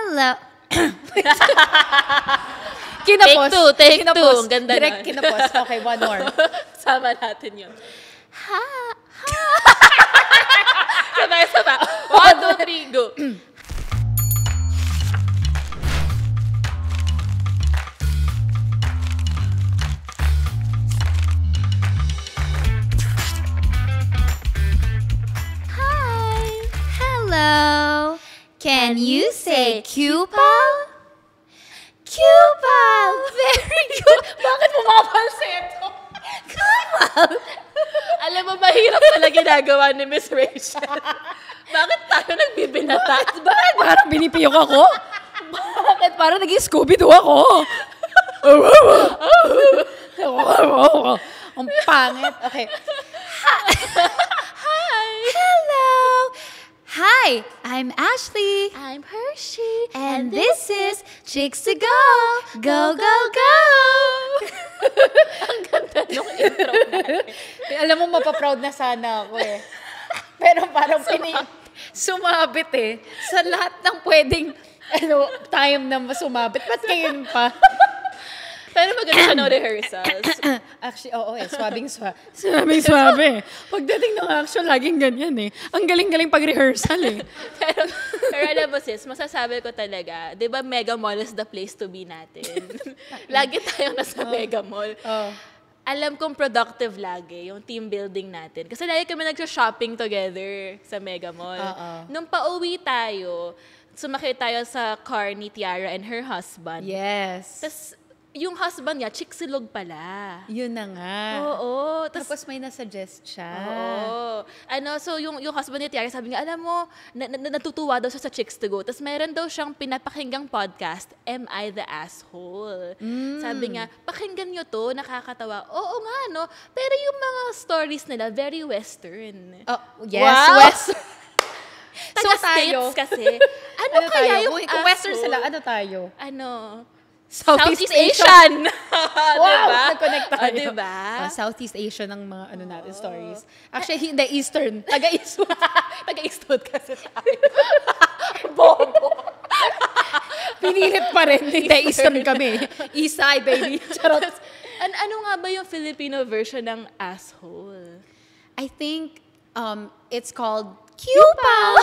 Hello. Kinapos. Take two. Ang ganda Direct kinapos. Okay, one more. Sama natin yun. Sabay. 1, 2, 3, go. Hello. Can you say Cupal? Cupal. Very good. Bakit mo makapansin ito? Cupal. Alam mo, mahirap pala ginagawa ni Miss Rachel. Bakit tayo nagbibinata? Bakit parang binipiyok ako? Bakit parang naging Scooby-Doo ako? Ang pangit. Okay. Hi. Hello. Hi, I'm Ashley. I'm Hershey. And this is Chicks to Go. Go, go, go. Ang ganda nung intro natin. Alam mo, mapaproud na sana ako eh. Pero parang sumabit eh. Sa lahat ng pwedeng time na sumabit. Ba't ngayon pa? Pero maganda siya ng rehearsals. Actually, oo eh. Swabing-swabe. Pagdating ng action, laging ganyan eh. Ang galing-galing pag-rehearsal eh. pero alam mo sis, masasabi ko talaga, di ba Mega Mall is the place to be natin? Lagi tayong nasa Mega Mall. Alam kong productive lagi yung team building natin. Kasi lagi kami nagsha-shopping together sa Mega Mall. Nung pauwi tayo, sumakay tayo sa car ni Tiara and her husband. Yes. Tapos, yung husband niya, chiksilog pala. Yun na nga. Oo. Tapos may nasuggest siya. Oo. So yung husband ni Tiara, sabi nga, alam mo, natutuwa daw siya sa Chicks to Go. Tapos meron daw siyang pinapakinggang podcast, Am I the Asshole? Sabi nga, pakinggan nyo to, nakakatawa. Oo nga, no? Pero yung mga stories nila, very Western. Oh, yes, wow. Western. So tayo. Kasi, ano kaya tayo? Yung kung Western sila, ano tayo? Southeast Asian. Wow! Diba? Nag-connect tayo. Diba? Southeast Asian ng mga natin stories. Actually, hindi Eastern. Taga-Eastwood. Taga-Eastwood kasi tayo. Bobo. Pinilit pa rin. Hindi Eastern kami. East side, baby. Charot. Ano nga ba yung Filipino version ng asshole? I think it's called Cupal.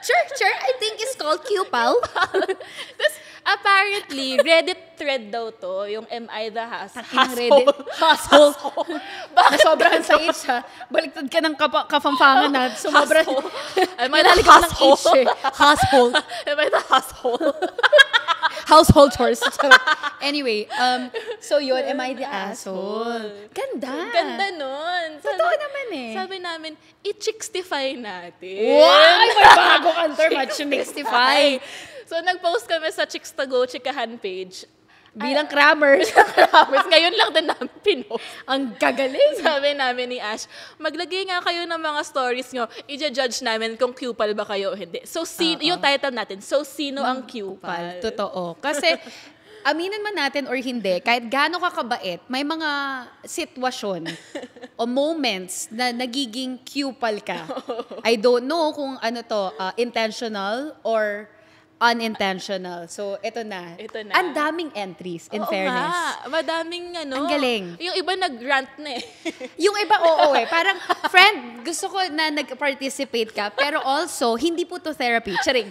Sure. I think it's called Cupal. Tapos, apparently, Reddit thread daw to, yung Am I the Asshole? Bakit sobrahan sa H, ha? Baliktad ka ng kafamfangan na. Sumobrahan. Am I the asshole? Household. Am I the asshole? Household chores. Anyway, so yun, Am I the Asshole? Ganda. Ganda nun. Totoo naman eh. Sabi namin, i-chickstify natin. Wow! May bago kang term, chickstify. So, nag-post kami sa Chicks to Go chikahan page. Bilang crammers. Ngayon lang din namin pinost. Ang gagaling. Sabi namin ni Ash, maglagay nga kayo ng mga stories nyo, i-judge namin kung Cupal ba kayo o hindi. So, yung title natin, So, Sino ang Cupal? Totoo. Kasi, aminin man natin or hindi, kahit gaano ka kabait, may mga sitwasyon o moments na nagiging Cupal ka. I don't know kung ano to, intentional or unintentional. So, ito na. Ang daming entries, in fairness. Oo nga. Madaming Ang galing. Yung iba nag-rant na eh. Yung iba, oo eh. Parang, friend, gusto ko na nag-participate ka, pero also, hindi po to therapy. Charing.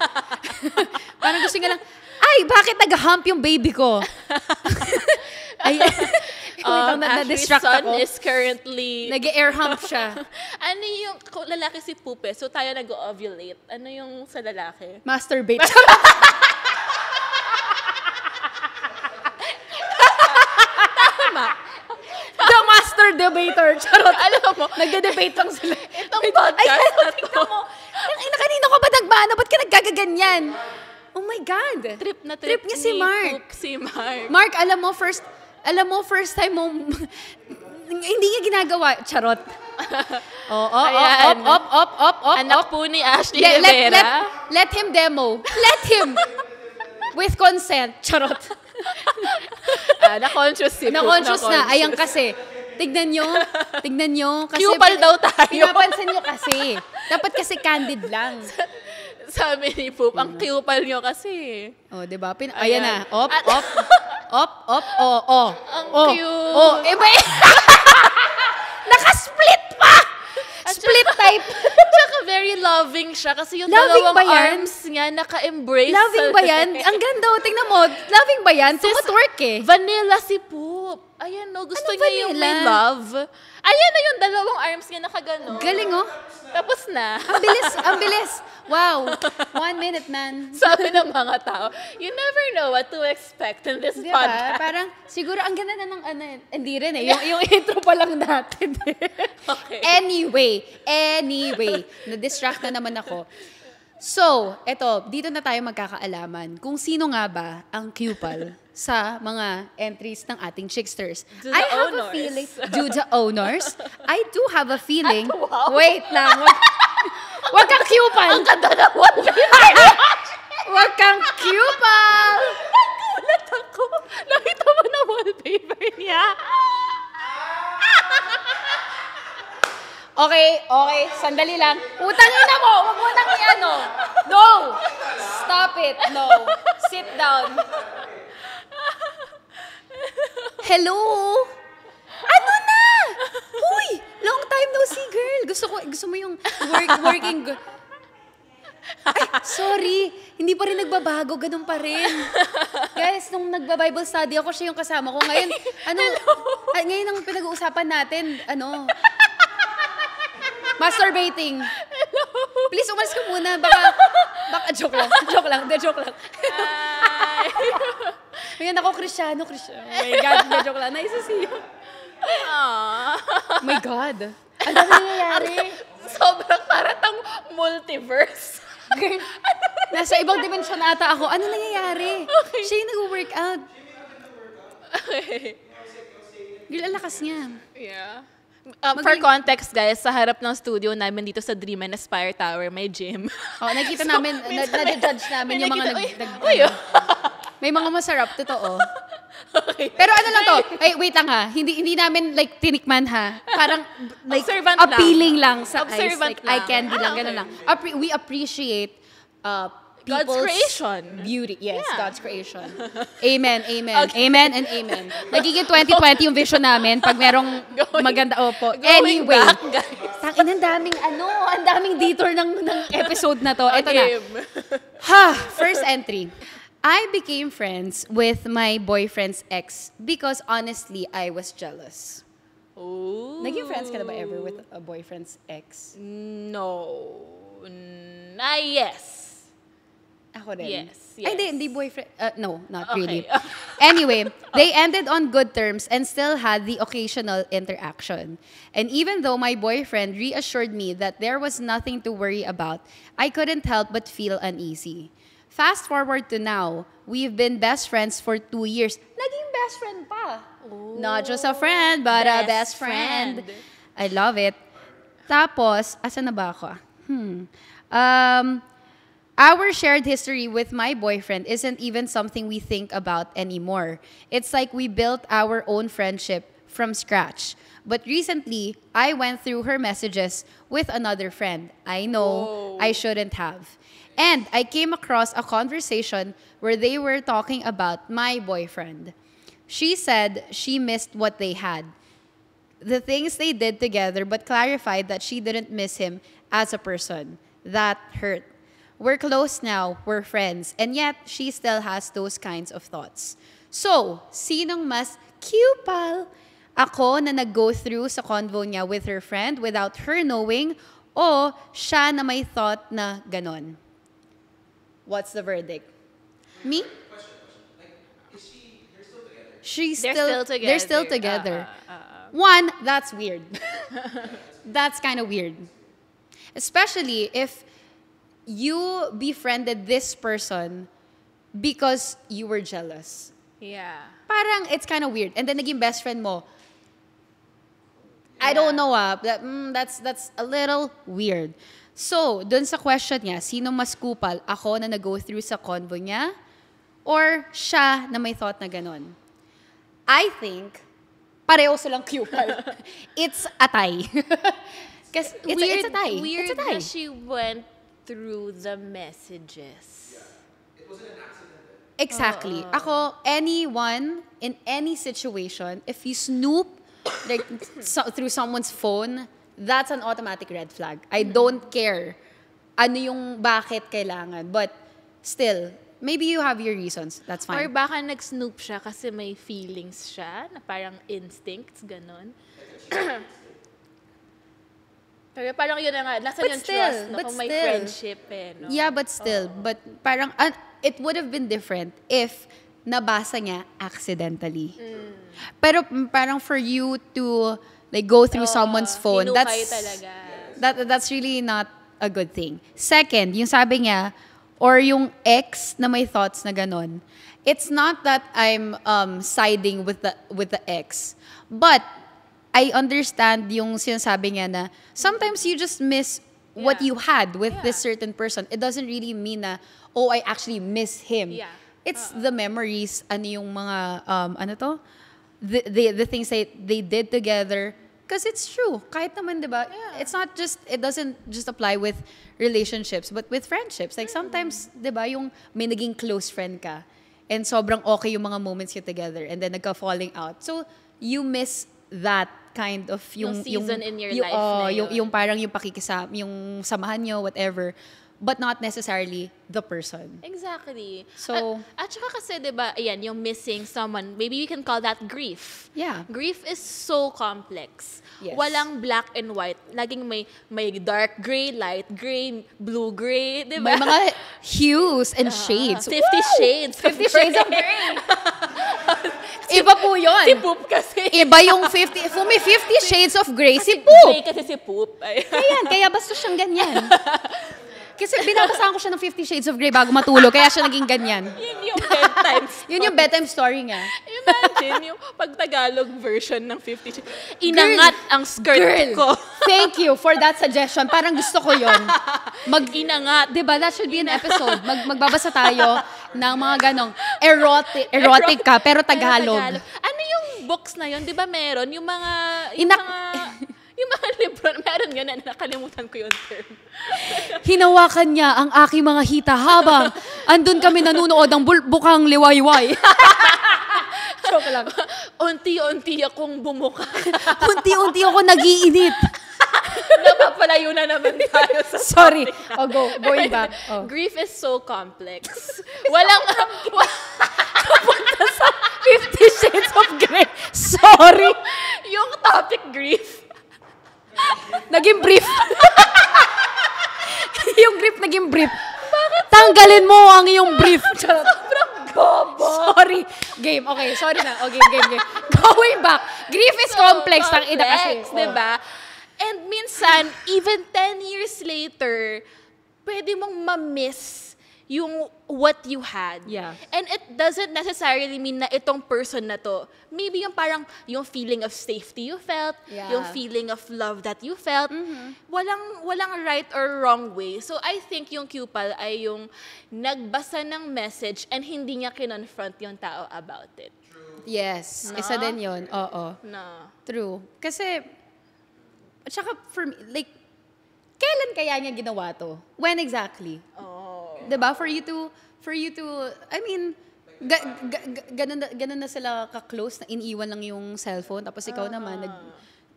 Parang gusto nga lang, ay, bakit nag-hump yung baby ko? Ay, Ashley's son is currently... Nag-air hump siya. Ano yung... Kung lalaki si Pupe, so tayo nag-ovulate. Ano yung sa lalaki? Masturbate. Tama. The master debater. Charot. Alam mo, nagde-debate lang sila. Itong podcast na to. Kanino ka ba nagmano? Ba't ka nagkagaganyan? Oh my God. Trip niya si Mark. Si Mark. Mark, alam mo, first time mo, hindi niya ginagawa. Charot. Up. Anak po ni Ashley Rivera. Let him demo. Let him. With consent. Charot. Na-conscious si Na-conscious na. Ayan kasi. Tignan nyo. Kasi Cupal daw tayo. Pinapansin nyo kasi. Dapat kasi candid lang. Sabi ni Poop, ang kupal nyo kasi. Oh, 'di ba? Ayan na. Op. Ang cute. Iba. Naka-split pa. Split type. Tsaka very loving siya kasi yung Loving dalawang ba yan? arms niya naka-embrace. Loving ba yan? Ang ganda. Tingnan mo. Loving ba yan? Tumutwork eh. Vanilla si Poop. Ayan no, gusto Ano niya yung vanilla? may love. Ayan na yung dalawang arms niya nakagano. Galing oh. Tapos na. Ang bilis. Wow. 1 minute, man. Sabi ng mga tao, you never know what to expect in this Di podcast. ba? Parang, siguro, ang ganda na ng hindi rin eh. Yung intro pa lang natin eh. Okay. Anyway, na-distract na naman ako. So, dito na tayo magkakaalaman kung sino nga ba ang Cupal sa mga entries ng ating Chicksters. Do the owners. Do the owners? I do have a feeling. Wow. Wait lang. Wag kang Cupal. Ang ganda na Wag kang Cupal. Nagulat ako. Nakita mo na wallpaper niya. Okay. Sandali lang. Utangin mo. Wag mo nang i-ano. No. Stop it. No. Sit down. Hello? Ano na? Huy! Long time no see, girl. Gusto mo yung working girl. Ay, sorry. Hindi pa rin nagbabago. Ganun pa rin. Guys, nung nagba-Bible study ako, siya yung kasama ko. Ngayon, ngayon ang pinag-uusapan natin, masturbating. Hello. Please, umalis ka muna. Baka joke lang. Joke lang. Ngayon ako, Kristyano. Oh my God, joke lang. Nice to see you. Aww. Oh my God. Ano nangyayari? Sobrang paratang multiverse. Girl, nasa ibang dimensyon ata ako. Ano nangyayari? Okay. Siya yung nag-workout. Okay. Girl, ang lakas niya. Yeah. For context, guys, sa harap ng studio namin dito sa Dream and Aspire Tower, may gym. Oh, nakita namin, na-judge namin yung mga may mga masarap, totoo. Okay. Pero ano lang to? Ay, wait lang ha. Hindi namin like tinikman ha. Parang like Observant appealing lang sa eyes. Observant Like eye lang. candy lang, Okay. ganun lang. We appreciate God's people's creation. beauty. Yes, Yeah. God's creation. Amen. Okay. Amen and amen. Nagiging 2020 yung vision namin pag merong maganda. Opo. Going Anyway. back, guys. Tangin, ang daming detour ng episode na to. Ito na. Game. First entry. I became friends with my boyfriend's ex because honestly, I was jealous. Ooh. Naging friends ka na ba ever with a boyfriend's ex? No. Yes. Ako rin. Yes. Ay, hindi boyfriend. No, not Okay. really. Anyway, they ended on good terms and still had the occasional interaction. And even though my boyfriend reassured me that there was nothing to worry about, I couldn't help but feel uneasy. Fast forward to now, we've been best friends for 2 years. Naging best friend pa. Ooh. Not just a friend, but a best friend. I love it. Tapos, asan na ba ako? Our shared history with my boyfriend isn't even something we think about anymore. It's like we built our own friendship from scratch. But recently, I went through her messages with another friend. I know I shouldn't have. And I came across a conversation where they were talking about my boyfriend. She said she missed what they had, the things they did together, but clarified that she didn't miss him as a person. That hurt. We're close now, we're friends, and yet she still has those kinds of thoughts. So, sinong mas Cupal? Ako na nag-go through sa convo niya with her friend without her knowing, o siya na may thought na ganon? What's the verdict? Me? They're still together. One, that's weird. That's kind of weird. Especially if you befriended this person because you were jealous. Yeah. Parang it's kind of weird. And then naging best friend mo. I don't know that's a little weird. So, dun sa question niya, sino mas kupal? Ako na nag-go through sa convo niya? Or siya na may thought na ganon? I think, pareho silang kupal. It's a tie. Kasi it's a tie. Weird It's a tie. na she went through the messages. Exactly. Ako, anyone, in any situation, if you snoop like through someone's phone, that's an automatic red flag. I don't care ano yung bakit kailangan. But still, maybe you have your reasons. That's Or fine. baka nag-snoop siya kasi may feelings siya, na parang instincts, ganon. Pero parang yun na nga, nasa But yung still, trust, no? but Kung may still. friendship no? Yeah, but still. But parang, it would have been different if nabasa niya accidentally. Pero parang for you to like go through someone's phone, hinukay talaga. that's really not a good thing. Second, yung sabi niya, or yung ex na may thoughts na ganon, it's not that I'm siding with the ex, but I understand yung sinasabi niya na sometimes you just miss what you had with this certain person. It doesn't really mean na, oh, I actually miss him. Yeah. It's the memories, ano yung mga, ano to? The things they did together. Because it's true. Kahit naman, di ba? It's not just, it doesn't just apply with relationships, but with friendships. Like sometimes, di ba, yung may naging close friend ka, and sobrang okay yung mga moments you together, and then nagka-falling out. So, you miss that kind of Yung season in your life na yun. yung parang yung yung samahan nyo, whatever, but not necessarily the person. Exactly. So, at saka kasi, di ba, ayan, yung missing someone, maybe we can call that grief. Yeah. Grief is so complex. Yes. Walang black and white. Laging may dark gray, light gray, blue gray, di ba? may mga hues and shades. 50 Shades. 50 Shades of Grey. Iba po yun. Si Poop kasi. Iba yung 50, kung may 50 Shades of Grey, si Gray Poop. kasi si Poop. Ay. Kaya basta siyang ganyan. Kasi binabasahan ko siya ng 50 Shades of Grey bago matulog, kaya siya naging ganyan. Yun yung bedtime story. Yun yung bedtime story niya. Imagine yung pag-Tagalog version ng 50 Shades. Inangat ang skirt ko. Thank you for that suggestion. Parang gusto ko yun. Inangat. Diba, that should be an episode. Magbabasa tayo ng mga ganong erotic ka, pero Tagalog. Ano yung books na yun? Di ba meron? Yung mga yung mga libro, meron yun na nakalimutan ko yung term. Hinawakan niya ang aking mga hita habang andun kami nanunood ng bukang liwayway. Joke lang. Unti-unti akong bumuka. Unti-unti ako nagiinit. Napapalayo na naman tayo sa Sorry. Oh, going back. Oh. Grief is so complex. Walang Punta sa 50 Shades of Grey. Sorry. yung topic grief. Naging brief. Yung brief naging brief. Tanggalin mo ang iyong brief. Sobrang gobo. Sorry. Game. Okay, sorry na. Oh, game. Going back. Grief is complex. Tang ina kasi. Diba? And minsan, even 10 years later, pwede mong ma-miss yung what you had. Yeah. And it doesn't necessarily mean na itong person na to. Maybe yung parang yung feeling of safety you felt, Yeah. yung feeling of love that you felt. Walang right or wrong way. So I think yung Cupal ay yung nagbasa ng message and hindi niya kinonfront yung tao about it. Yes. No? Isa din yun. Oo. No. True. Kasi, at saka for me, like, kailan kaya niya ginawa to? When exactly? Oh. Diba? For you to, I mean, ganun na sila ka-close na iniiwan lang yung cellphone, tapos ikaw naman,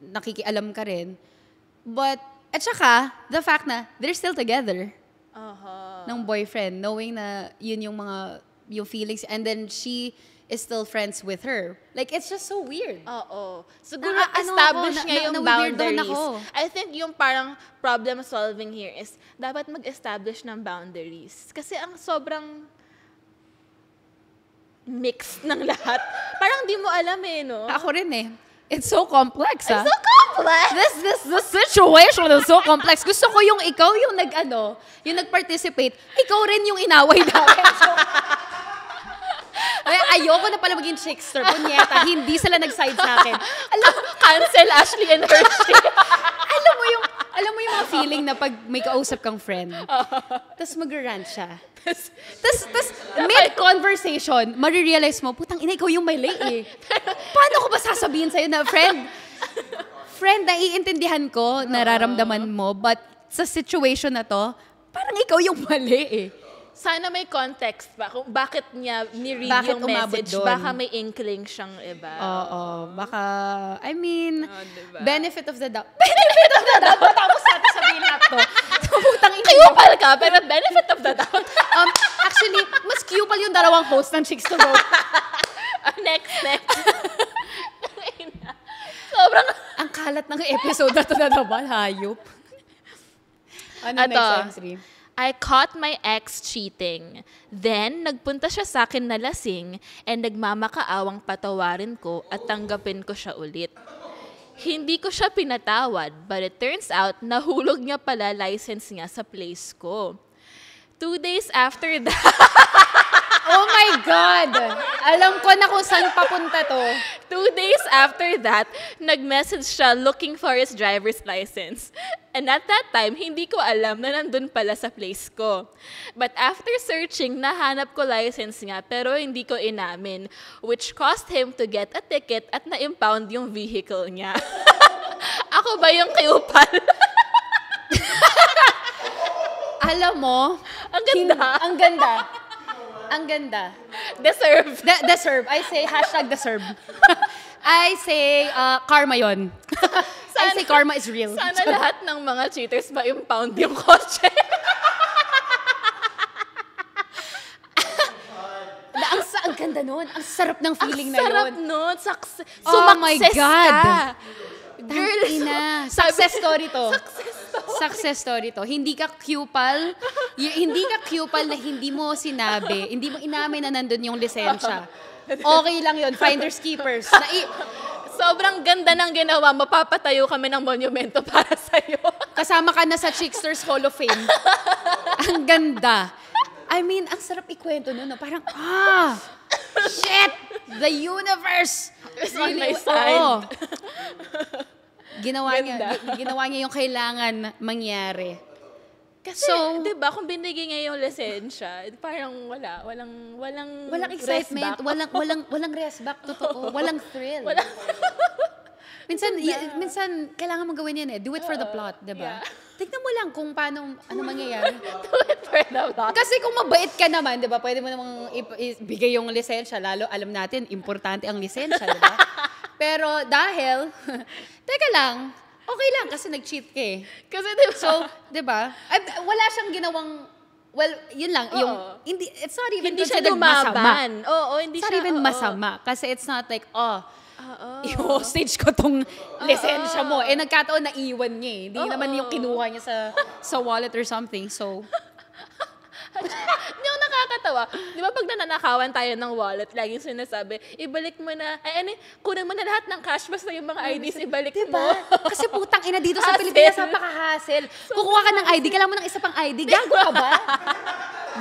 nakikialam ka rin. But, at saka, the fact na they're still together ng boyfriend, knowing na yun yung feelings, and then she is still friends with her. Like, it's just so weird. Oo. Siguro Ano establish ako, niya yung na-weirdohan boundaries. ako. I think yung parang problem solving here is dapat mag-establish ng boundaries. Kasi ang sobrang mixed ng lahat. Parang di mo alam no? Ako rin eh. It's so complex, It's so complex! The situation is so complex. Gusto ko yung ikaw yung yung nag-participate, ikaw rin yung inaway namin. So, ayoko na pala maging trickster. Punyeta, hindi sila nag-side sa akin. Cancel Ashley and Hershey. Alam mo yung mga feeling na pag may kausap kang friend, tas mag-rant siya. Tas mid-conversation, marirealize mo, putang ina, ikaw yung may lay eh. Paano ko ba sasabihin sa'yo na, friend, naiintindihan ko, nararamdaman mo, but sa situation na to, Parang ikaw yung mali eh. Sana may context pa kung bakit niya ni-read Bakit yung umabot message. doon? Baka may inkling siyang iba. Oo, baka, I mean, diba? benefit of the doubt. Benefit of the doubt! Matapos natin sabihin lahat to. Putang ina yun. Kupal ka, pero benefit of the doubt. Actually, mas cupal yung dalawang host ng Chicks to Go. Next. Sobrang... Ang kalat ng episode na to na naman, hayop. Ano next, M3? I caught my ex cheating. Then, nagpunta siya sa akin na lasing and nagmamakaawang patawarin ko at tanggapin ko siya ulit. Hindi ko siya pinatawad, but it turns out nahulog niya pala license niya sa place ko. 2 days after that... Oh my God! Alam ko na kung saan papunta to. 2 days after that, nag-message siya looking for his driver's license. And at that time, hindi ko alam na nandun pala sa place ko. But after searching, nahanap ko license niya pero hindi ko inamin, which caused him to get a ticket at na-impound yung vehicle niya. Ako ba yung kiupal? Alam mo, Ang ganda. Ang ganda. Ang ganda. Deserve. Deserve. I say #deserve. I say karma yon. I say karma is real. Sana lahat ng mga cheaters ma-impound yung kotse. Ang ganda nun. Ang sarap ng feeling na Ang yun. sarap nun. Oh my God. ka. Girl, Ina. Success story to. Success story to. Hindi ka cupal. Hindi ka cupal na hindi mo sinabi. Hindi mo inamin na nandun yung lisensya. Okay lang yun. Finders keepers. Sobrang ganda ng ginawa. Mapapatayo kami ng monumento para sa'yo. Kasama ka na sa Chicksters Hall of Fame. Ang ganda. I mean, ang sarap ikwento nun. No? Parang, shit! The universe! It's on my side. Oo. Ginawa niya yung kailangan mangyari. Kasi, di ba, kung binigay niya yung lisensya, parang walang excitement, walang rest back, totoo. Walang thrill. Minsan, kailangan mong gawin yan eh. Do it for the plot, di ba? Yeah. Tignan mo lang kung ano mangyayari. Do it for the plot. Kasi kung mabait ka naman, di ba, pwede mo namang ibigay yung lisensya. Lalo, alam natin, importante ang lisensya, di ba? Pero dahil, teka lang, okay lang kasi nag-cheat ka eh. Kasi di ba? So, di ba? Wala siyang ginawang, well, yun lang, yung, it's not even hindi siya considered masama. dumaban. Oo, hindi It's not siya, even masama. Kasi it's not like, i-hostage ko tong lisensya mo. Eh, nagkataon na iwan niya eh. Hindi naman yung kinuha niya sa wallet or something. So, yung nakakatawa, di ba pag nananakawan tayo ng wallet, laging sinasabi, ibalik mo na, kunin mo na lahat ng cash, basta yung mga IDs, ibalik mo. Kasi putang ina dito sa Pilipinas, napaka-hassle. Kukuha ka ng ID, kailangan mo ng isa pang ID. Gago ka ba?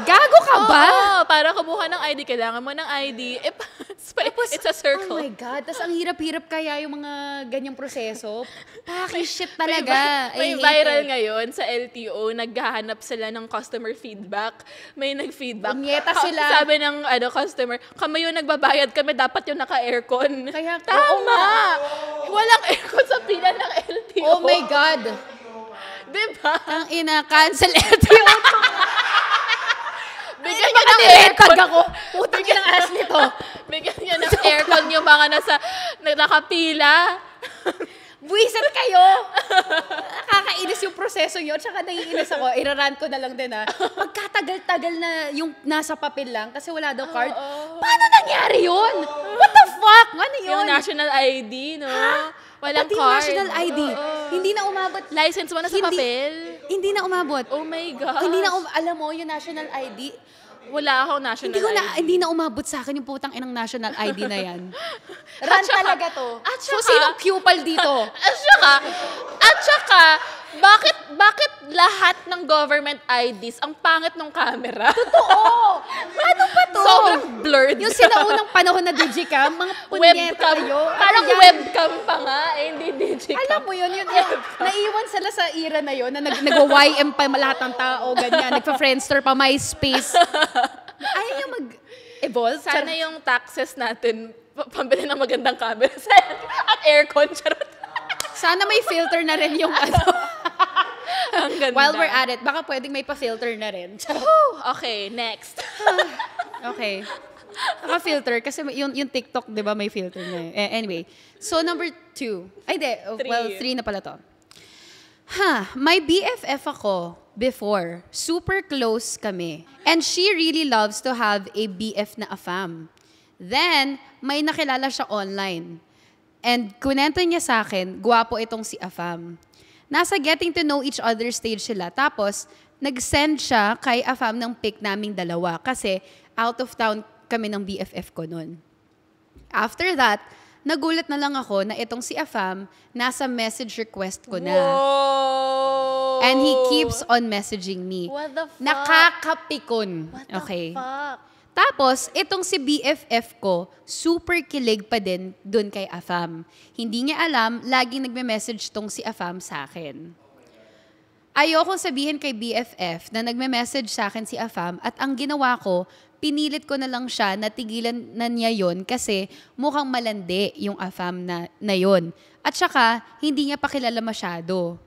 Gago ka ba? Oo, para kumuha ng ID, kailangan mo ng ID. It's a circle. Oh my God. Tapos ang hirap-hirap kaya yung mga ganyang proseso. Shit talaga. May viral ngayon sa LTO, naghahanap sila ng customer feedback. May nag-feedback. Punyeta sila. Sabi ng customer, kami yung nagbabayad, kami dapat yung naka-aircon. Kaya, tama! Walang aircon sa pila ng LTO. Oh my God. Diba? Ang cancel LTO. Bigyan niya ng aircon. Ako. Putang ina ng ass nito. Bigyan niya ng aircon yung mga nakapila. Buwisit kayo! Nakakainis yung proseso nyo. Tsaka naiinis ako. Irarant ko na lang din Pagkatagal-tagal na yung nasa papel lang kasi wala daw card. Paano nangyari yun? What the fuck? Ano yun? Yung national ID, no? Walang Pati card. national ID. Hindi na umabot. License mo na sa papel? Hindi na umabot. Oh my God. Hindi na alam mo, yung national ID, wala akong national ID. Hindi na umabot sa akin yung putang inang national ID na yan. Run talaga to. So, sinong cupal dito? At saka, bakit lahat ng government IDs ang pangit ng camera? Totoo! Ano ba to? Sobrang blurred. Yung sinaunang panahon na digicam, mga punyeta kayo. Parang webcam pa nga, hindi digicam. Alam mo yun, naiwan sila sa era na yun, na nag-YM pa lahat ng tao, ganyan, nagpa-Friendster pa, MySpace. Ayaw niya mag-evolve. Sana yung taxes natin, pambili ng magandang camera at aircon, charot. Sana may filter na rin yung Ang ganda. While we're at it, baka pwedeng may pa-filter na rin. Okay, next. Okay. Naka-filter kasi yung TikTok, 'di ba, may filter na. Anyway, so number 2. Ay, well, 3 na pala to. My BFF ako before. Super close kami. And she really loves to have a BF na afam. Then, may nakilala siya online. And kunento niya sa akin, gwapo itong si afam. Nasa getting to know each other stage sila. Tapos, nag-send siya kay afam ng pic naming dalawa kasi out of town kami ng BFF ko nun. After that, nagulat na lang ako na itong si afam, nasa message request ko na. Whoa! And he keeps on messaging me. What the fuck? Nakakapikon. What the Okay. fuck? Tapos, itong si BFF ko, super kilig pa din dun kay afam. Hindi niya alam, laging nagme-message tong si afam sa akin. Ayokong sabihin kay BFF na nagme-message sa akin si afam at ang ginawa ko, pinilit ko na lang siya na tigilan na niya yon kasi mukhang malandi yung afam na yon. At saka, hindi niya pa kilala masyado.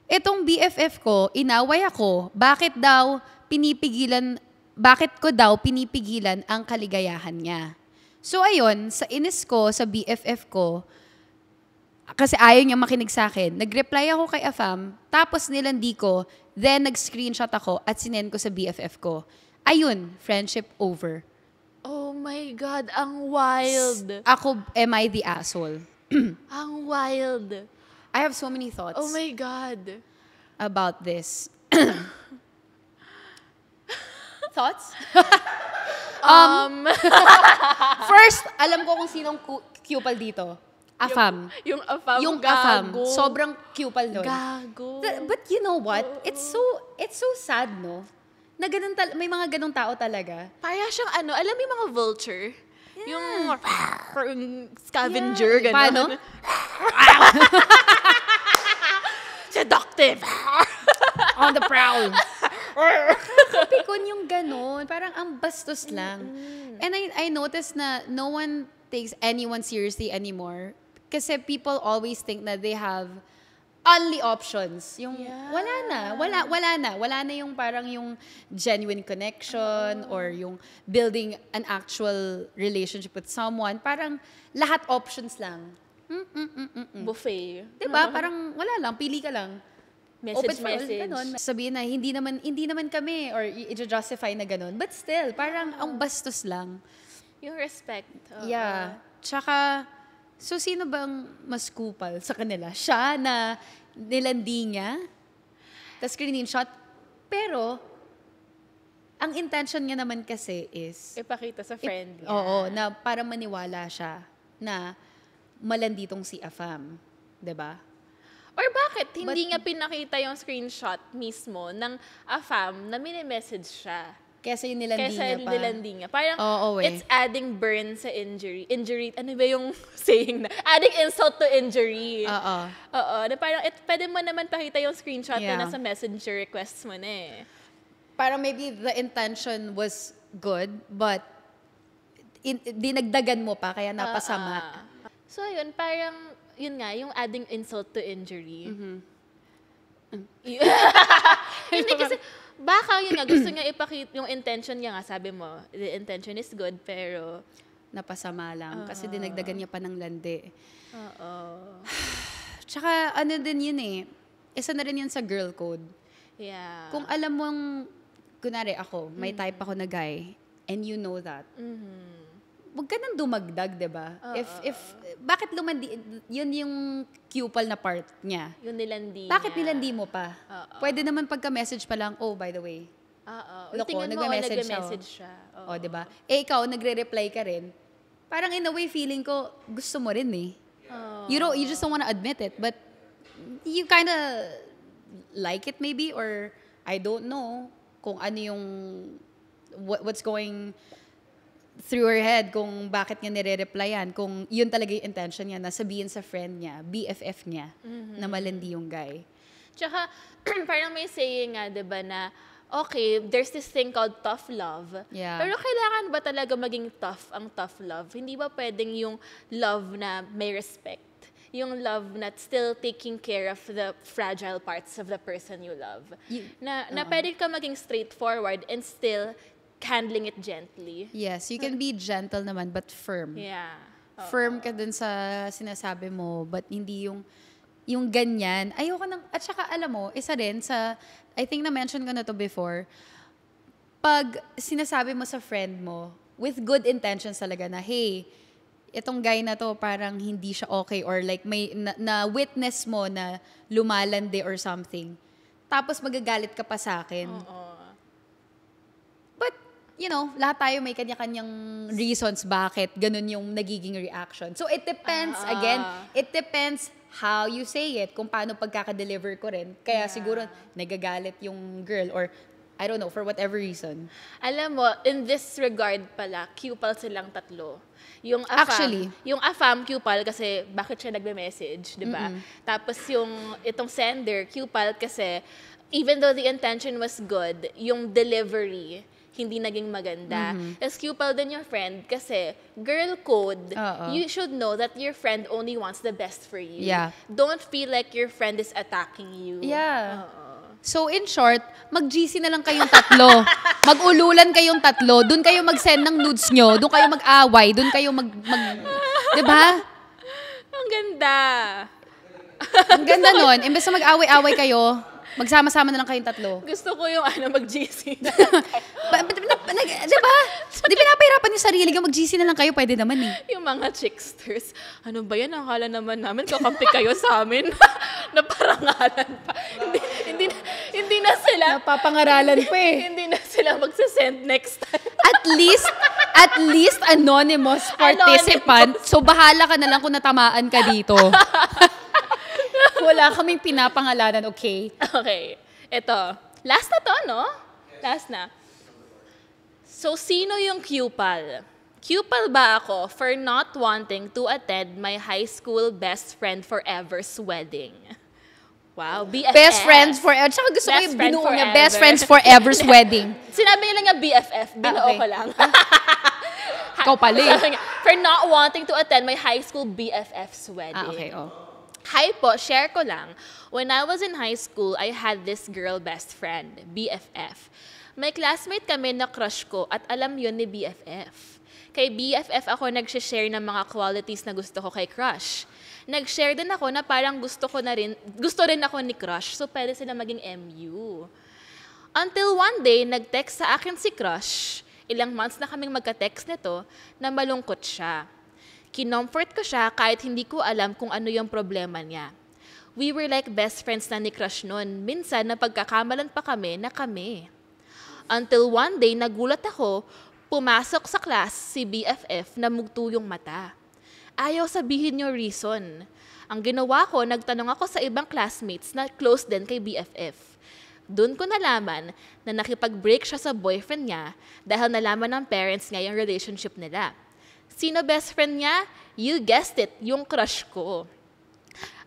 Itong BFF ko, inaway ako, bakit ko daw pinipigilan ang kaligayahan niya. So ayun, sa inis ko, sa BFF ko, kasi ayaw niya makinig sa akin, nag-reply ako kay afam, tapos nilandi ko, then nag-screenshot ako at sinend ko sa BFF ko. Ayun, friendship over. Oh my God, ang wild. Ako, am I the asshole? Ang wild. I have so many thoughts Oh my God. about this. Thoughts? First, alam ko kung sinong cupal dito. Afam. Yung afam, Yung gago. afam. Sobrang cupal nun. Gago. But you know what? It's so sad, no? Na ganun may mga ganung tao talaga. Parang siyang alam mo yung mga vulture? Yung scavenger, Yeah. gano'n. Paano? Seductive. On the prowl. Kapikon yung ganun. Parang ang bastos lang. And I noticed na no one takes anyone seriously anymore. Kasi people always think na they have only options. Yung wala na yung parang yung genuine connection or yung building an actual relationship with someone. Parang lahat options lang. Buffet. Diba? Parang wala lang, pili ka lang. Open for all, Message. ganun. Sabihin na hindi naman kami or i-justify na ganun. But still, parang ang bastos lang. Yung respect. Yeah. Tsaka, so sino bang mas kupal sa kanila? Siya na nilandi niya, tapos screenshot, pero ang intention niya naman kasi is Ipakita sa friend niya. oo, na para maniwala siya na malandi tong si afam. 'Di ba? Or bakit hindi niya pinakita yung screenshot mismo ng afam na mini-message siya? Kesa yung nilandi niya pa. Nilandi niya. Parang Oo, it's adding burn sa injury. Ano ba yung saying na? Adding insult to injury. Oo. Oo. Na parang pwede mo naman pakita yung screenshot Yeah. na nasa messenger requests mo na eh. Parang maybe the intention was good, but dinagdagan mo pa, kaya napasama. So, yun, parang, yun nga, yung adding insult to injury. Hindi kasi, baka yun nga, gusto niya ipakita, yung intention niya nga, sabi mo, the intention is good, pero, Napasama lang, kasi dinagdagan niya pa ng landi. oo. Tsaka ano din yun eh, isa na rin yun sa girl code. Yeah. Kung alam mong, kunwari ako, may type ako na guy, and you know that, huwag ka nang dumagdag, diba? Bakit lumandi, yun yung cupal na part niya. Yung nilandi Bakit niya. nilandi mo pa? Pwede naman pagka-message pa lang, oh, by the way. Oo. Loko, Tingnan mo, nagme-message siya. O, diba? Eh, ikaw, nagre-reply ka rin. Parang in a way, feeling ko, gusto mo rin eh. You just don't wanna admit it, but you kinda like it maybe, or I don't know kung ano yung, what's going through her head, kung bakit niya nire-replyan, kung yun talaga yung intention niya, na sabihin sa friend niya, BFF niya, na malandi yung guy. Tsaka, parang may saying nga, di ba, na, okay, there's this thing called tough love. Yeah. Pero kailangan ba talaga maging tough ang tough love? Hindi ba pwedeng yung love na may respect? yung love na still taking care of the fragile parts of the person you love. Na pwede ka maging straightforward and still handling it gently. Yes, you can be gentle naman but firm. Yeah. Firm ka dun sa sinasabi mo, but hindi yung ganyan. Ayoko nang, at saka alam mo, isa rin sa, I think na-mention ko na to before, pag sinasabi mo sa friend mo, with good intentions talaga na, hey, itong guy na to parang hindi siya okay or like may na-witness mo na lumalande or something. Tapos magagalit ka pa sa akin. But, you know, lahat tayo may kanya-kanyang reasons bakit ganun yung nagiging reaction. So it depends, again, it depends how you say it, kung paano pagkaka-deliver ko rin. Kaya siguro nagagalit yung girl or I don't know, for whatever reason. Alam mo, in this regard pala, cupal silang tatlo. Yung Actually. Yung afam, cupal kasi bakit siya nagme-message, di ba? Tapos yung itong sender, cupal kasi even though the intention was good, yung delivery, hindi naging maganda. As cupal din your friend kasi girl code, you should know that your friend only wants the best for you. Yeah. Don't feel like your friend is attacking you. Yeah. So in short, mag-GC na lang kayong tatlo. Mag-ululan kayong tatlo. Doon kayo mag-send ng nudes nyo. Doon kayo mag-away. Doon kayo diba? Ang ganda. Ang ganda nun. Imbes na mag-away-away kayo, magsama-sama na lang kayong tatlo. Gusto ko yung mag-GC. Diba? Di pinapahirapan yung sarili ko, mag-GC na lang kayo, pwede naman eh. Yung mga chicksters, ano ba yan? Akala naman namin kakampi kayo sa amin. Naparangalan pa. Hindi na sila. Napapangaralan pa eh. Hindi na sila magsasend next time. At least anonymous participant. So bahala ka na lang kung natamaan ka dito. Wala kaming pinapangalanan, okay? Okay. Ito. Last na to, no? Last na. So, sino yung cupal? Cupal ba ako for not wanting to attend my high school best friend forever's wedding? Wow, BFF. Best friends forever. Tsaka gusto ko Best yung friend binuo niya, forever. best friends forever's wedding. Sinabi nila nga BFF, binuo okay. ko lang. Ikaw pala eh. Sabi niya, for not wanting to attend my high school BFF's wedding. Okay, oh. Hi po, share ko lang. When I was in high school, I had this girl best friend, BFF. May classmate kami na crush ko at alam yun ni BFF. Kay BFF ako nag-share ng mga qualities na gusto ko kay crush. Nag-share din ako na parang gusto rin ako ni crush, so pwede sila maging MU. Until one day, nag-text sa akin si crush, ilang months na kaming magka-text nito, na malungkot siya. Kinomfort ko siya kahit hindi ko alam kung ano yung problema niya. We were like best friends na ni crush noon. Minsan, napagkakamalan pa kami na kami. Until one day, nagulat ako, pumasok sa class si BFF na mugto yung mata. Ayaw sabihin yung reason. Ang ginawa ko, nagtanong ako sa ibang classmates na close din kay BFF. Doon ko nalaman na nakipag-break siya sa boyfriend niya dahil nalaman ng parents niya yung relationship nila. Sino best friend niya? You guessed it, yung crush ko.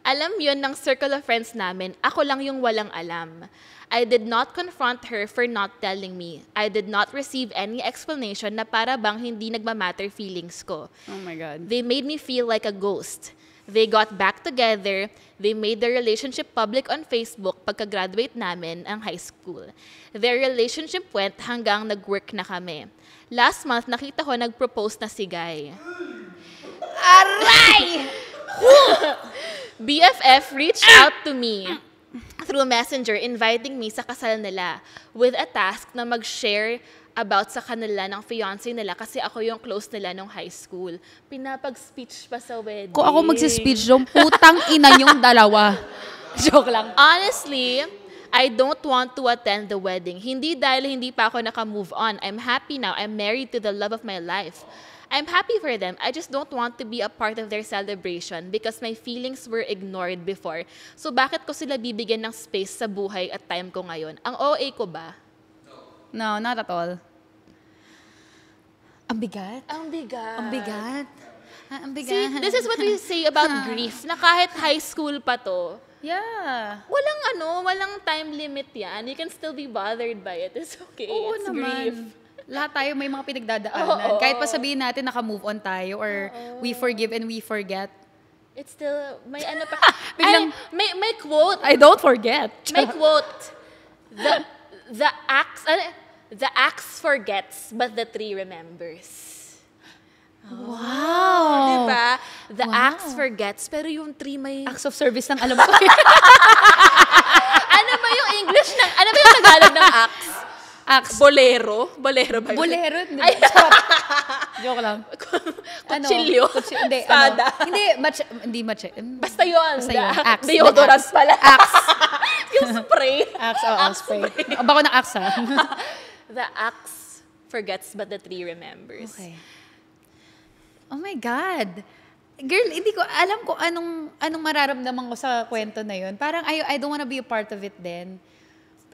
Alam yun ng circle of friends namin, ako lang yung walang alam. I did not confront her for not telling me. I did not receive any explanation na para bang hindi nagmamatter feelings ko. Oh my God. They made me feel like a ghost. They got back together. They made their relationship public on Facebook pagka-graduate namin ang high school. Their relationship went hanggang nag-work na kami. Last month, nakita ko nag-propose na si Guy. Aray! BFF reached out to me through Messenger inviting me sa kasal nila with a task na mag-share about sa kanila ng fiancé nila kasi ako yung close nila nung high school. Pinapag-speech pa sa wedding. Kung ako magsi-speech doon, putang ina yung dalawa. Joke lang. Honestly, I don't want to attend the wedding. Hindi dahil hindi pa ako naka-move on. I'm happy now. I'm married to the love of my life. I'm happy for them. I just don't want to be a part of their celebration because my feelings were ignored before. So bakit ko sila bibigyan ng space sa buhay at time ko ngayon? Ang OA ko ba? No, not at all. Ang bigat. Ang bigat. Ang bigat. Ang bigat. See, this is what we say about grief, na kahit high school pa to, yeah. walang time limit yan. You can still be bothered by it. It's okay. Oo It's naman. grief. Lahat tayo may mga pinagdadaanan. Oo. Kahit pa sabihin natin naka-move on tayo or we forgive and we forget. it's still, may ano pa. Biglang- may quote. I don't forget. May quote. The axe forgets, but the tree remembers. Wow. Diba? The Wow. axe forgets, pero yung tree may... Acts of service ng alam ko. Ano ba yung English ng... Ano ba yung Tagalog ng axe? Axe. Bolero? Bolero ba yun? Bolero. Hindi. Ay. Charot. Joke lang. Kutsilyo? Hindi. Espada? Hindi. Hindi match. Basta yun. Basta yun. Axe. Deodorant pala. Axe. Yung spray. Axe. Spray. Bako ng axe, ha? The axe forgets, but the tree remembers. Okay. Oh my God. Girl, hindi ko alam kung anong mararamdaman ko sa kwento na yun. Parang I don't wanna be a part of it then.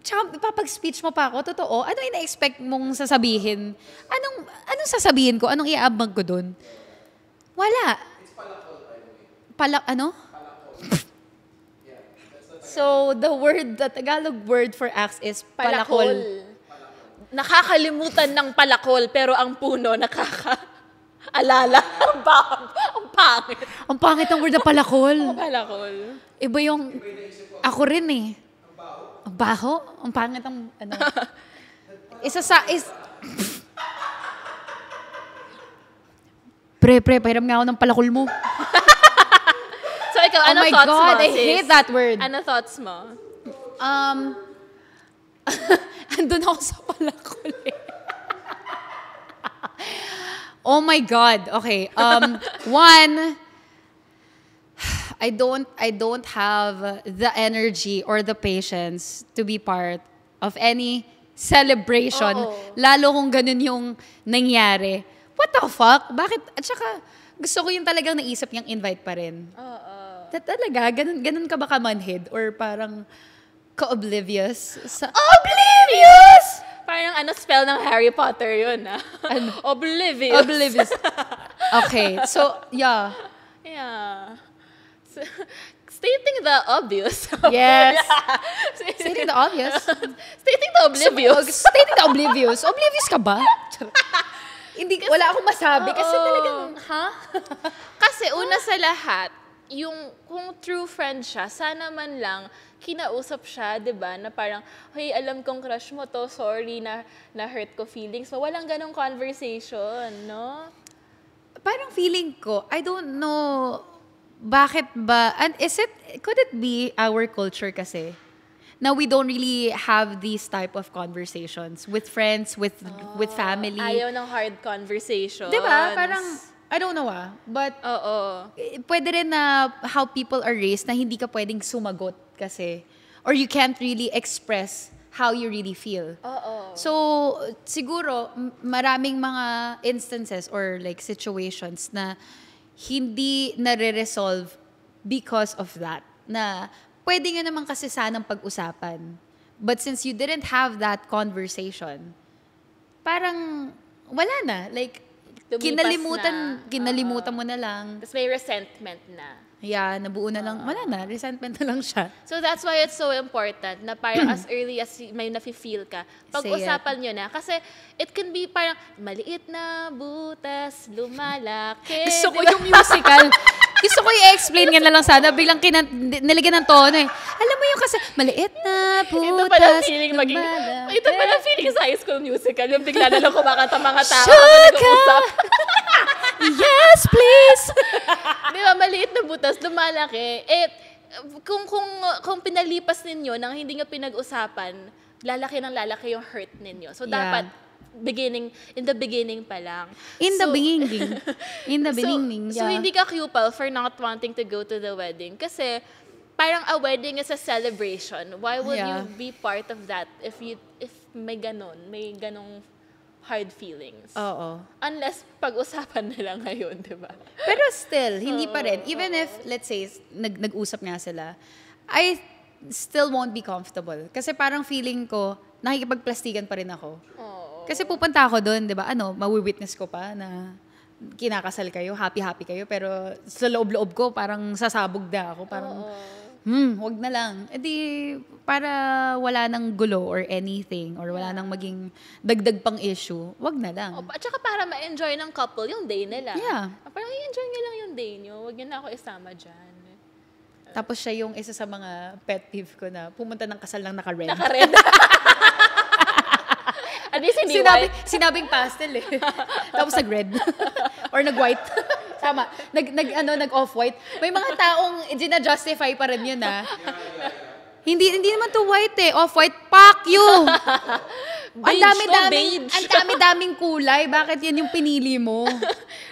Tsaka ipapag-speech mo pa ako, totoo. Ano ina-expect mong sasabihin? Anong sasabihin ko? Anong iaabag ko dun? Wala. It's palakol, by the way. Ano? So, the Tagalog word for axe is palakol. Nakakalimutan ng palakol, pero ang puno nakakaalala. Ang pangit. Ang pangit ng word na palakol. Palakol. Iba yung... Ako rin eh. Ang baho? Ang pangit ang... Ano? Pre, pahiram nga ako ng palakol mo. So, ikaw, ano oh my thoughts God, mo, I hate that word. Ano thoughts mo? Andun ako sa palakol eh. Oh my God. Okay. One, I don't have the energy or the patience to be part of any celebration. Oo. Lalo kung ganun yung nangyari. What the fuck? Bakit? At saka, gusto ko yung talagang naisip niyang invite pa rin. Oo. Talaga? Ganun ka ba kamanhid? Or parang ka-oblivious? Oblivious! Parang spell ng Harry Potter yun, ah. Ano? Oblivious. Oblivious. Okay. So, yeah. Yeah. So, stating the obvious. Yes. Yeah. Stating the obvious. Stating the oblivious. Stating the oblivious. Oblivious ka ba? Hindi, wala akong masabi. Kasi Oo. talagang, ha? Kasi una sa lahat, kung true friend siya, sana man lang kinausap siya, 'di ba? Na parang, "Hey, alam kong crush mo to. Sorry na hurt ko feelings." So walang ganong conversation, no? Parang feeling ko, I don't know, bakit ba, and could it be our culture kasi? Na we don't really have these type of conversations with friends, with family. Ayaw ng hard conversations. 'Di ba? Parang, I don't know but Oo. pwede rin na how people are raised na hindi ka pwedeng sumagot kasi, or you can't really express how you really feel. Oo. So, siguro, maraming mga instances or like situations na hindi nare-resolve because of that. Na pwede nga naman kasi sanang pag-usapan. But since you didn't have that conversation, parang wala na. Like, Lumipas kinalimutan mo na lang. Tapos may resentment na. Yeah, nabuo na lang. Wala na, resentment na lang siya. So that's why it's so important na parang as early as may nafe-feel ka, pag-usapan nyo na. Kasi it can be parang maliit na butas, lumalaki. Gusto ko yung musical. Gusto ko i-explain nga na lang sana. Biglang nilagyan ng tono eh. Alam mo yung kasi, maliit na Ito pala butas, feeling lumalaki. ito pala feeling sa High School Musical. Yung bigla na lang kumakanta mga tao Sugar! habang nag-uusap. Yes, please! Di ba, maliit na butas, lumalaki. Eh, kung pinalipas ninyo nang hindi nga pinag-usapan, lalaki ng lalaki yung hurt ninyo. So, Yeah. dapat, in the beginning pa lang. In the beginning. So, hindi ka kupal for not wanting to go to the wedding. Kasi, parang a wedding is a celebration. Why would you be part of that if may ganong hard feelings? Oo. Unless pag-usapan nila ngayon, di ba? Pero still, hindi pa rin. Even if, let's say, nag-usap nga sila, I still won't be comfortable. Kasi parang feeling ko, nakikipagplastikan pa rin ako. Kasi pupunta ako doon, di ba? Mawi-witness ko pa na kinakasal kayo, happy-happy kayo, pero sa loob-loob ko, parang sasabog na ako. Parang, Wag na lang. E di, para wala nang gulo or anything, or wala nang maging dagdag pang issue, wag na lang. At saka para ma-enjoy ng couple yung day nila. Yeah. Parang i-enjoy nyo lang yung day nyo. Wag nyo na ako isama dyan. Tapos siya yung isa sa mga pet peeve ko na pumunta ng kasal lang naka-red. Naka-red. At least hindi white. Sinabing pastel eh. Tapos nag-red. Or nag-white. Tama. Nag-off-white. May mga taong gina-justify pa rin yun Hindi naman to white eh. Off-white. Fuck you! Ang dami-daming kulay. Bakit yan yung pinili mo?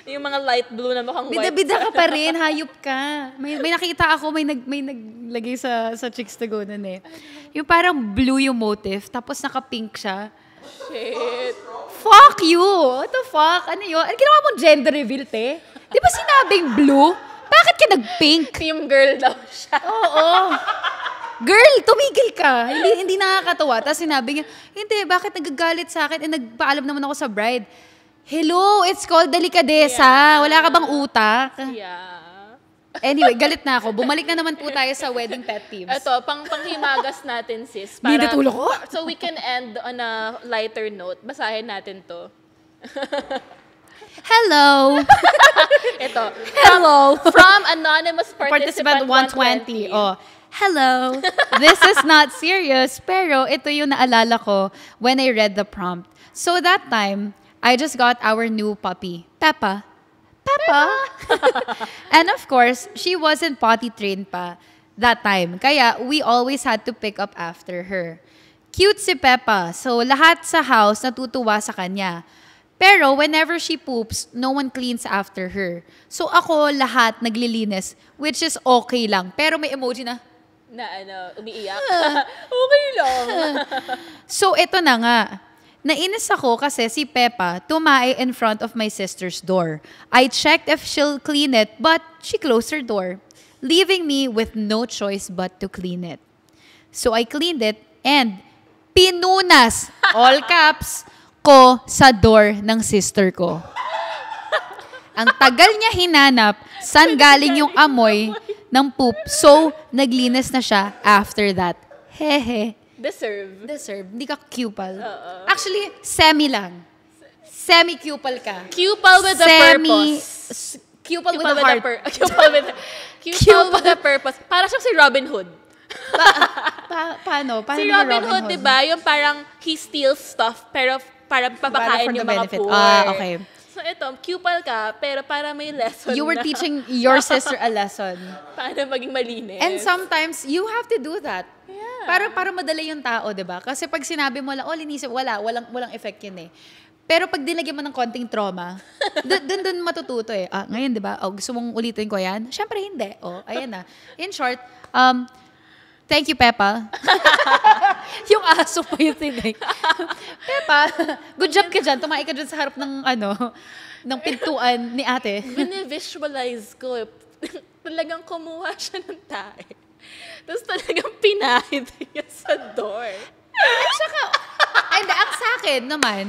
Yung mga light blue na mukhang white. Bida-bida ka pa rin. Hayop ka. May nakita ako, may naglagay sa Chicks to Go nun eh. Yung parang blue yung motif, tapos naka-pink siya. Shit. Fuck you! What the fuck? Ano yun? Ano ginawa mong gender reveal, te? Di ba sinabing blue? Bakit ka nag-pink? Team girl daw siya. Oo. Girl, tumigil ka. Hindi nakakatawa. Tapos sinabi niya, hindi, bakit nagagalit sa akin? Nagpaalam naman ako sa bride. Hello, it's called delikadesa. Yeah. Wala ka bang utak? Yeah. Anyway, galit na ako. Bumalik na naman po tayo sa wedding pet peeves. Ito, panghimagas natin, sis. Binatulo ko? So we can end on a lighter note. Basahin natin to. Hello. Ito. Hello. From anonymous participant 120. Oh. Hello. This is not serious, pero ito yung naalala ko when I read the prompt. So that time, I just got our new puppy, Peppa. And of course, she wasn't potty trained pa that time. Kaya we always had to pick up after her. Cute si Peppa, so lahat sa house natutuwa sa kanya. Pero whenever she poops, no one cleans after her. So ako lahat naglilinis, which is okay lang. Pero may emoji na, umiiyak. Okay lang. So ito na nga. Nainis ako kasi si Peppa tumae in front of my sister's door. I checked if she'll clean it, but she closed her door, leaving me with no choice but to clean it. So I cleaned it and pinunas, all caps, ko sa door ng sister ko. Ang tagal niya hinanap saan galing yung amoy ng poop, so naglinis na siya after that. Hehe. Deserve. Hindi ka cupal. Actually, semi lang. Semi-cupal ka. Cupal with a purpose. Cupal with a heart. Cupal with a purpose. Para siyang si Robin Hood. Paano? Si Robin Hood, di ba? Yung parang he steals stuff, pero para papakain yung mga benefit. poor. Okay. So ito, cupal ka, pero para may lesson You were teaching your sister a lesson. Paano maging malinis. And sometimes, you have to do that. Yeah. Para madali yung tao, di ba? Kasi pag sinabi mo lang, linisip, walang effect yun eh. Pero pag dinagyan mo ng konting trauma, dun matututo eh. Ngayon, di ba? Gusto mong ulitin ko yan? Siyempre hindi. Ayan na. In short, thank you, Peppa. Yung aso pa yung tinig. Peppa, good job ka dyan. Tumae ka dyan sa harap ng pintuan ni ate. Visualize ko eh. Talagang kumuha siya ng tae. Tapos talagang pinahid niya sa door. At saka, ang sa akin naman,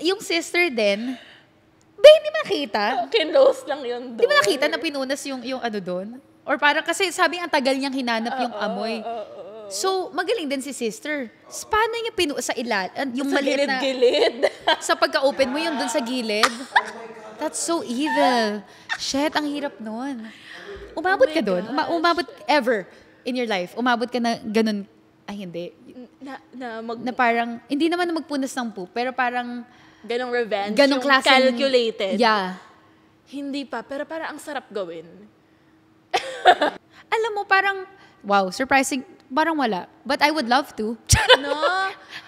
yung sister din, hindi makita. Kinlose lang yung door. Di ba nakita na pinunas yung doon? Or parang kasi sabi ang tagal niyang hinanap yung amoy. So, magaling din si sister. Paano niya sa yung sa maliit na... gilid-gilid. Sa pagka-open mo yung doon sa gilid. That's so evil. Shit, ang hirap nun. Umabot ka doon? Umabot ever in your life? Umabot ka na ganun? Ay, hindi. Na parang, hindi naman na magpunas ng poop, pero parang... Ganong revenge? Ganong yung klaseng... calculated? Yeah. Hindi pa, pero parang ang sarap gawin. Alam mo, parang, wow, surprising. Parang wala. But I would love to. No?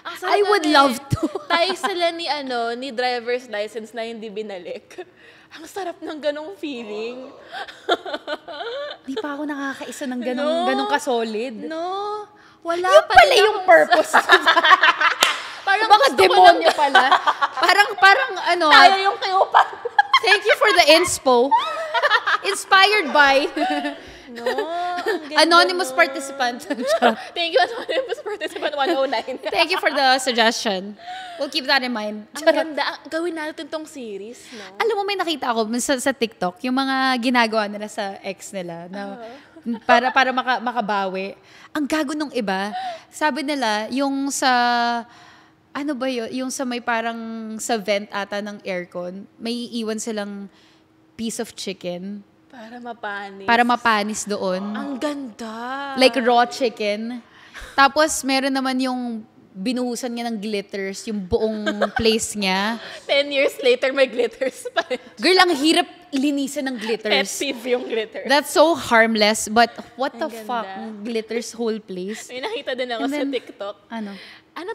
Ang sarap I would love to. Tayo sila ni driver's license na hindi binalik. Ang sarap ng ganong feeling. Di pa ako nakakaisa ng ganong ka-solid. No. Wala yung pa pala yung purpose. Parang mga demonyo pala. Parang tayo yung kiupan. Thank you for the inspo. Inspired by anonymous participant. Thank you, anonymous participant 109. Thank you for the suggestion. We'll keep that in mind. Ang ganda. Gawin natin tong series, no? Alam mo, may nakita ako sa TikTok, yung mga ginagawa nila sa ex nila. Na para makabawi. Ang gago nung iba, sabi nila, yung sa, ano ba yun? Yung sa may parang sa vent ata ng aircon, may iiwan silang piece of chicken. Para mapanis doon. Ang ganda. Like raw chicken. Tapos, meron naman yung binuhusan niya ng glitters, yung buong place niya. 10 years later, may glitters pa. Girl, ang hirap linisan ng glitters. Pet peeve yung glitter. That's so harmless, but what the Ang fuck? ganda. Glitters whole place. May nakita din ako And sa then, TikTok. Ano?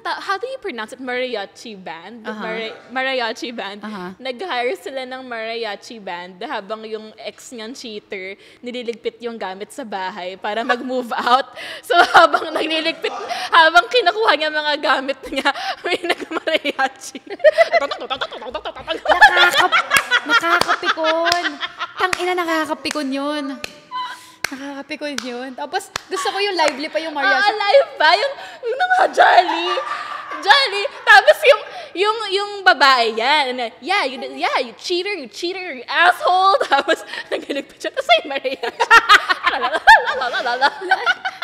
How do you pronounce it? Mariachi band? Aha. Mariachi band. Aha. Nag-hire sila ng mariachi band habang yung ex niyang cheater nililigpit yung gamit sa bahay para mag-move out. So habang kinakuha niya mga gamit niya, may nag-mariachi. Nakakapikon. Tangina, nakakapikon yun. Nakakapikon yun. Tapos, gusto ko yung lively pa yung mariachi. Live ba? Yung mga jolly. Jolly. Tapos yung babae yan. You cheater, you asshole. Tapos, nagligpit siya. Tapos ay mariachi.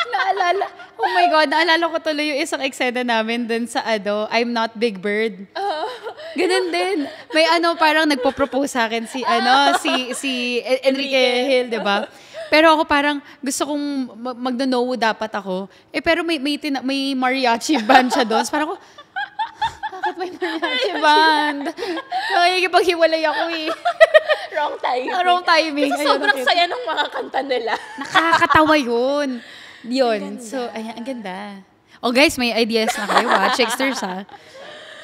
Naalala. Oh my God, naalala ko tuloy yung isang eksena namin dun sa I'm Not Big Bird. Ganun din. May parang nagpo-propose sa akin si Enrique Hill, di ba? Pero ako parang gusto kong magno-no dapat ako. Pero may mariachi band siya doon. So parang ako, bakit may mariachi band? Nakikipaghiwalay ako eh. Wrong timing. Wrong timing. Kasi sobrang saya ng mga kanta nila. Nakakatawa yun. Yun. So, ayan, ang ganda. Oh guys, may ideas na kayo ha. Checksters ha.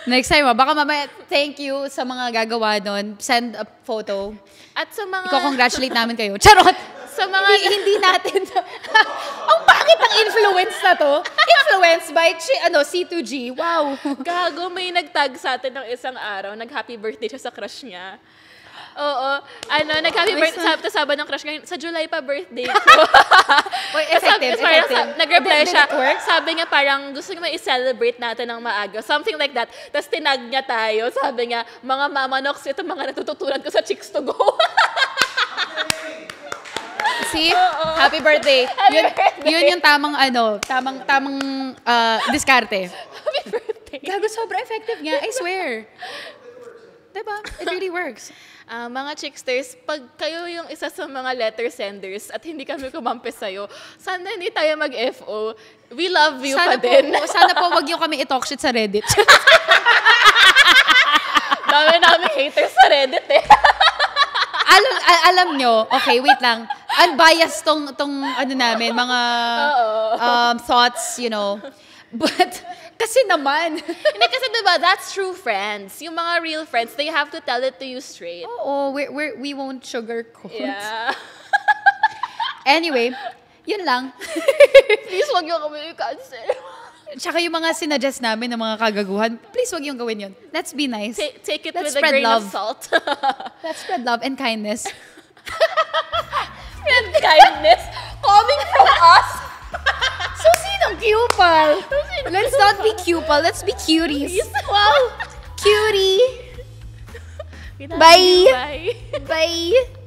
Next time, baka mamaya, thank you sa mga gagawa doon. Send a photo. At sa mga... Iko-congratulate namin kayo. Charot! Sa mga... Hindi natin... Ang bakit ang influence na to? Influenced by C2G. Wow! Gago, may nagtag sa atin ng isang araw. Nag-happy birthday siya sa crush niya. Oo. Nag-happy birthday. Sabi ng crush niya, sa July pa birthday ko. Wait, effective. Nag-reply siya. Did it work? Sabi niya parang gusto niya i-celebrate natin ng maaga. Something like that. Tapos tinag niya tayo. Sabi niya, mga mamanoks, ito mga natututunan ko sa Chicks to Go. See? Happy birthday. Yun yung tamang diskarte. Happy birthday. Gago, sobra effective nga. I swear. Diba? It really works. Mga Chicksters, pag kayo yung isa sa mga letter senders at hindi kami kumampi sa'yo, sana hindi tayo mag-FO. We love you pa din. Sana po wag yung kami i-talk shit sa Reddit. Dami namin haters sa Reddit eh. Alam nyo, okay, wait lang. Unbiased tong namin, mga thoughts, But, kasi naman. Hindi kasi diba, that's true friends. Yung mga real friends, they have to tell it to you straight. Oo, we won't sugarcoat. Yeah. Anyway, yun lang. Please wag yung kami i-cancel. Tsaka yung mga sinadjust namin ng mga kagaguhan, please wag yung gawin yun. Let's be nice. Take it Let's with a spread grain love. of salt. Let's spread love and kindness. And kindness coming from us. So, sinong cupal? Let's not be cupal. Let's be cuties. Wow. Cutie. Bye. Bye.